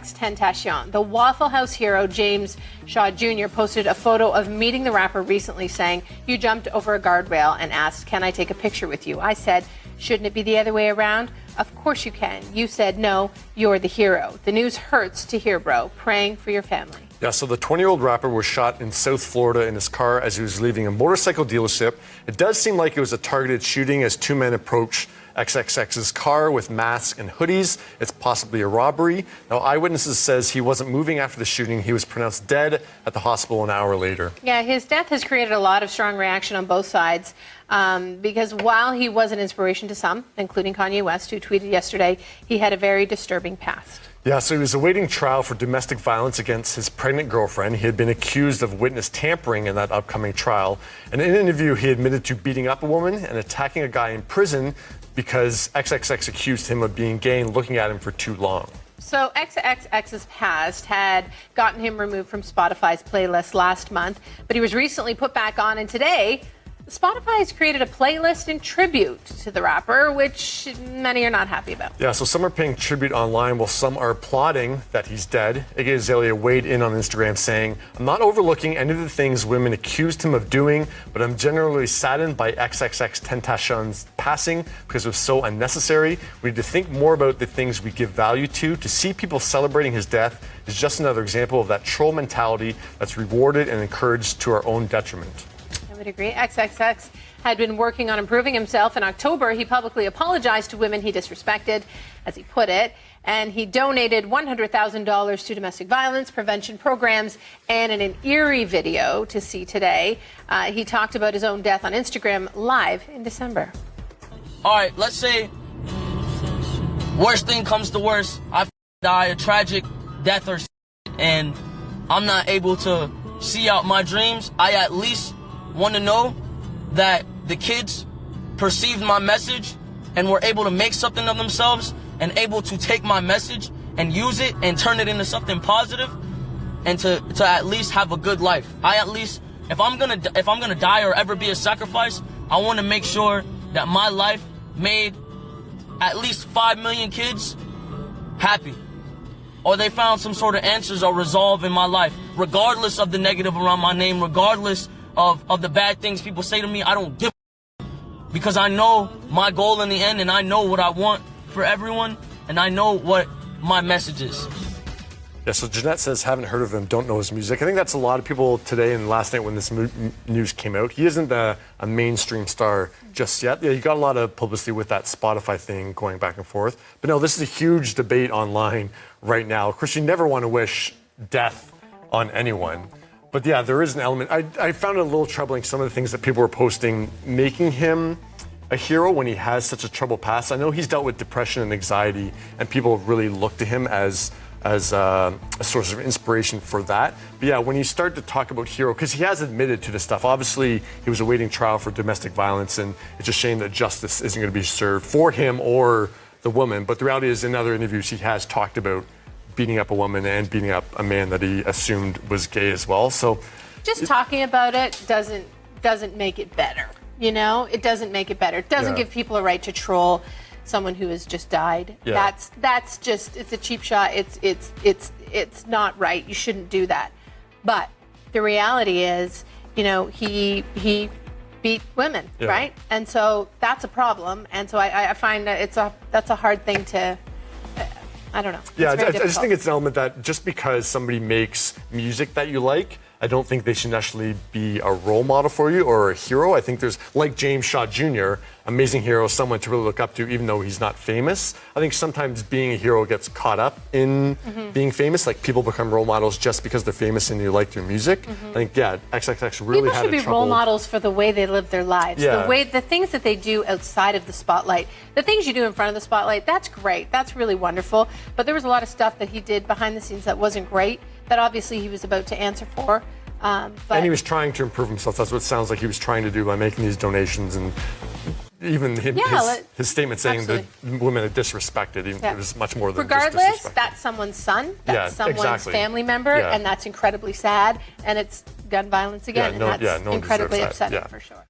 Xxxtentacion. The Waffle House hero James Shaw Jr. posted a photo of meeting the rapper recently saying, "You jumped over a guardrail and asked, 'Can I take a picture with you?' I said, 'Shouldn't it be the other way around?' Of course you can. You said, 'No, you're the hero.' The news hurts to hear, bro. Praying for your family." Yeah, so the 20-year-old rapper was shot in South Florida in his car as he was leaving a motorcycle dealership. It does seem like it was a targeted shooting as two men approached XXX's car with masks and hoodies. It's possibly a robbery. Now, eyewitnesses says he wasn't moving after the shooting. He was pronounced dead at the hospital an hour later. Yeah, his death has created a lot of strong reaction on both sides because while he was an inspiration to some, including Kanye West, who tweeted yesterday, he had a very disturbing past. Yeah, so he was awaiting trial for domestic violence against his pregnant girlfriend. He had been accused of witness tampering in that upcoming trial. And in an interview, he admitted to beating up a woman and attacking a guy in prison because XXX accused him of being gay and looking at him for too long. So XXX's past had gotten him removed from Spotify's playlist last month, but he was recently put back on, and today Spotify has created a playlist in tribute to the rapper, which many are not happy about. Yeah, so some are paying tribute online while some are applauding that he's dead. Iggy Azalea weighed in on Instagram saying, "I'm not overlooking any of the things women accused him of doing, but I'm generally saddened by Xxxtentacion's passing because it was so unnecessary. We need to think more about the things we give value to. To see people celebrating his death is just another example of that troll mentality that's rewarded and encouraged to our own detriment." I would agree. XXX had been working on improving himself. In October, he publicly apologized to women he disrespected, as he put it, and he donated $100,000 to domestic violence prevention programs. And in an eerie video to see today, he talked about his own death on Instagram live in December. All right, let's say worst thing comes to worst, I die a tragic death or and I'm not able to see out my dreams. I at least want to know that the kids perceived my message and were able to make something of themselves and able to take my message and use it and turn it into something positive and to at least have a good life. I at least, if I'm gonna die or ever be a sacrifice, I want to make sure that my life made at least 5 million kids happy, or they found some sort of answers or resolve in my life, regardless of the negative around my name, regardless of the bad things people say to me. I don't give a because I know my goal in the end, and I know what I want for everyone, and I know what my message is. Yeah, so Jeanette says, haven't heard of him, don't know his music. I think that's a lot of people today and last night when this news came out. He isn't a mainstream star just yet. Yeah, he got a lot of publicity with that Spotify thing going back and forth. But no, this is a huge debate online right now. Of course, you never want to wish death on anyone. But yeah, there is an element. I found it a little troubling, some of the things that people were posting, making him a hero when he has such a troubled past. I know he's dealt with depression and anxiety, and people really look to him as a source of inspiration for that. But yeah, when you start to talk about hero, because he has admitted to this stuff, obviously he was awaiting trial for domestic violence, and it's a shame that justice isn't going to be served for him or the woman. But the reality is, in other interviews, he has talked about beating up a woman and beating up a man that he assumed was gay as well. So just talking about it doesn't make it better. You know, it doesn't make it better. It doesn't give people a right to troll someone who has just died. Yeah. That's just, it's a cheap shot. It's not right. You shouldn't do that. But the reality is, you know, he beat women, right? And so that's a problem. And so I find that that's a hard thing to, I don't know. Yeah, I just think it's an element that just because somebody makes music that you like, I don't think they should necessarily be a role model for you or a hero. I think there's, like James Shaw Jr., amazing hero, someone to really look up to, even though he's not famous. I think sometimes being a hero gets caught up in being famous. Like, people become role models just because they're famous and you like their music. I think, yeah, XXX really people had should be role models for the way they live their lives. Yeah. The things that they do outside of the spotlight. The things you do in front of the spotlight, that's great. That's really wonderful. But there was a lot of stuff that he did behind the scenes that wasn't great, that obviously he was about to answer for. And he was trying to improve himself. That's what it sounds like he was trying to do by making these donations, and even his statement saying that women are disrespected. It was much more than regardless, just disrespected. that's someone's son, that's someone's family member, and that's incredibly sad. And it's gun violence again, and that's incredibly upsetting for sure.